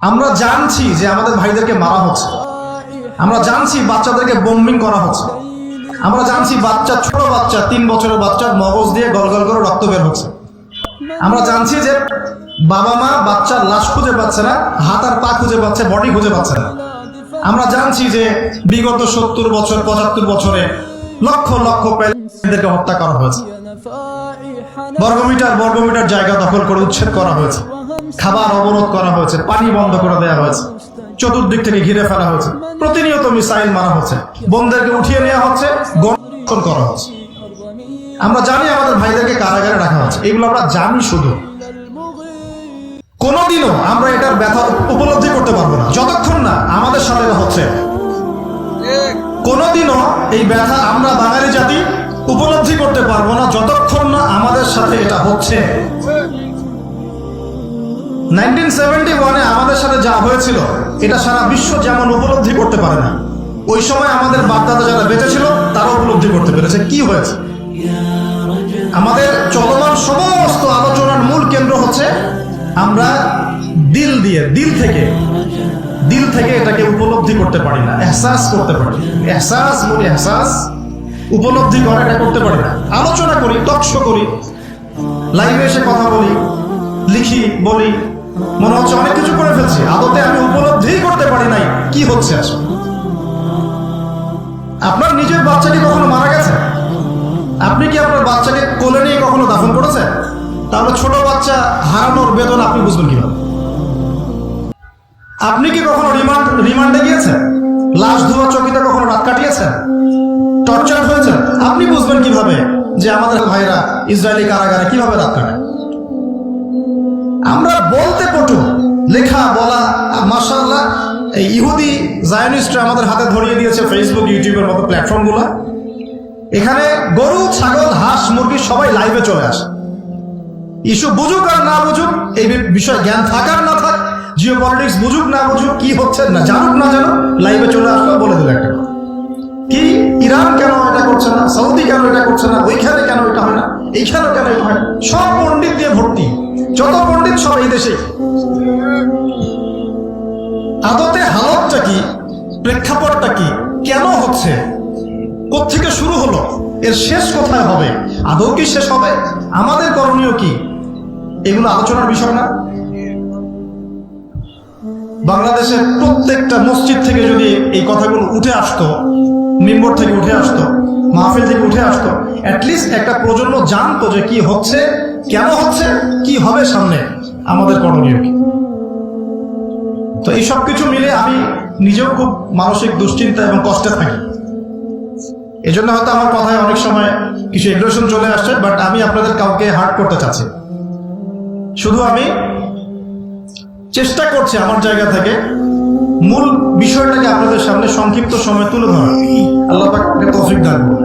আমরা জানছি যে আমাদের ভাইদেরকে মারা হচ্ছে, আমরা জানছি বাচ্চাদেরকে বোম্বিং করা হচ্ছে, আমরা জানছি বাচ্চা, ছোট বাচ্চা 3 বছরের বাচ্চার মগজ দিয়ে গলগল করে রক্ত বের হচ্ছে। আমরা জানছি যে বাবা মা বাচ্চার লাশ খুঁজে পাচ্ছে না, হাত আর পা খুঁজে পাচ্ছে, বডি খুঁজে পাচ্ছে না। আমরা জানছি যে বিগত 70 বছর 75 বছরে লক্ষ লক্ষ প্যালেস্টাইনদেরকে হত্যা করা হয়েছে, বর্গমিটার জায়গা দখল করে উচ্ছেদ করা হয়েছে, খাবার অবরোধ করা হয়েছে, পানি বন্ধ করে দেওয়া হয়েছে, চতুর্দিক থেকে ঘিরে ফেলা হয়েছে, প্রতিনিয়ত মিসাইল মারা হচ্ছে, বোমদেরকে উঠিয়ে নেওয়া হচ্ছে, গণহত্যা করা হচ্ছে। আমরা জানি আমাদের ভাইদেরকে কারাগারে রাখা হচ্ছে, এগুলো আমরা জানি। শুধু কোনোদিনও আমরা এটার ব্যথা উপলব্ধি করতে পারবো না যতক্ষণ না আমাদের সাথে হচ্ছে। কোনোদিনও এই ব্যথা আমরা বাঙালি জাতি উপলব্ধি করতে পারবো না যতক্ষণ না আমাদের সাথে এটা হচ্ছে। 1971-এ আমাদের সাথে যা হয়েছিল এটা সারা বিশ্ব যেমন উপলব্ধি করতে পারে না, ওই সময় আমাদের বাপদাদা যারা বেঁচে ছিল তারা উপলব্ধি করতে পেরেছে কি হয়েছে। আমাদের চলমান সমস্ত আলোচনার মূল কেন্দ্র হচ্ছে আমরা দিল থেকে এটাকে উপলব্ধি করতে পারি না, এহসাস করতে পারি। এহসাস উপলব্ধি করা এটা করতে পারি না। আলোচনা করি, টকশো করি, লাইভে এসে কথা বলি, লিখি, বলি, মনে হচ্ছে অনেক কিছু করে ফেলছি, আদতে আমি উপলব্ধি করতে পারি নাই কি হচ্ছে আসলে। আপনার নিজের বাচ্চা কি কখনো মারা গেছে? আপনি কি আপনার বাচ্চাকে কোলে নিয়ে কখনো দাফন করেছেন? তাহলে ছোট বাচ্চা হারানোর বেদনা আপনি বুঝবেন কিভাবে? আপনি কি কখনো রিমান্ডে গিয়েছেন? লাশ ধোয়া চকিতে কখনো রাত কাটিয়েছেন? টর্চার হয়েছেন? আপনি বুঝবেন কিভাবে যে আমাদের ভাইরা ইসরায়েলি কারাগারে কিভাবে রাত কাটায়? আমরা বলতে পটু, লেখা বলা, মাশাআল্লাহ এই ইহুদি জায়নিস্টরা আমাদের হাতে ধরিয়ে দিয়েছে ফেসবুক, ইউটিউবের মতো প্ল্যাটফর্মগুলো। এখানে গরু, ছাগল, হাঁস, মুরগি সবাই লাইভে চলে আসে। ইস্যু বুঝুক আর না বুঝুক, এই বিষয়ে জ্ঞান থাকার না থাক, জিওপলিটিক্স বুঝুক না বুঝুক, কি হচ্ছে না জানুক না জানুক, লাইভে চলে আসলো, বলে দিল একটা কথা। কি ইরান কেন এটা করছে না, সৌদি কেন এটা করছে না, ওইখানে কেন এটা হয় না, এইখানে কেন এটা হয় না, সব পণ্ডিত দিয়ে ভর্তি। যত পণ্ডিত সব এই দেশে। আদতে হালতটা কি, প্রেক্ষাপটটা কি, কেন হচ্ছে, কোত্থেকে শুরু হলো, এর শেষ কোথায় হবে, আদৌ কি শেষ হবে, আমাদের করণীয় কি, এগুলো আলোচনার বিষয় না? বাংলাদেশের প্রত্যেকটা মসজিদ থেকে যদি এই কথাগুলো উঠে আসতো, মিম্বর থেকে উঠে আসতো, মাহফিল থেকে উঠে আসতো, অ্যাটলিস্ট একটা প্রজন্ম জানতো যে কি হচ্ছে, কেন হচ্ছে, কি হবে সামনে, আমাদের করণীয় কি। তো এই সব কিছু মিলে আমি নিজেও খুব মানসিক দুশ্চিন্তা এবং কষ্টে থাকি। এজন্য হয়তো আমার কথায় অনেক সময় কিছু এগ্রেশন চলে আসছে, বাট আমি আপনাদের কাউকে হার্ট করতে চাচ্ছি। শুধু আমি চেষ্টা করছি আমার জায়গা থেকে মূল বিষয়টাকে আপনাদের সামনে সংক্ষিপ্ত সময় তুলে ধরা। আল্লাহ পাক তৌফিক দান করুন।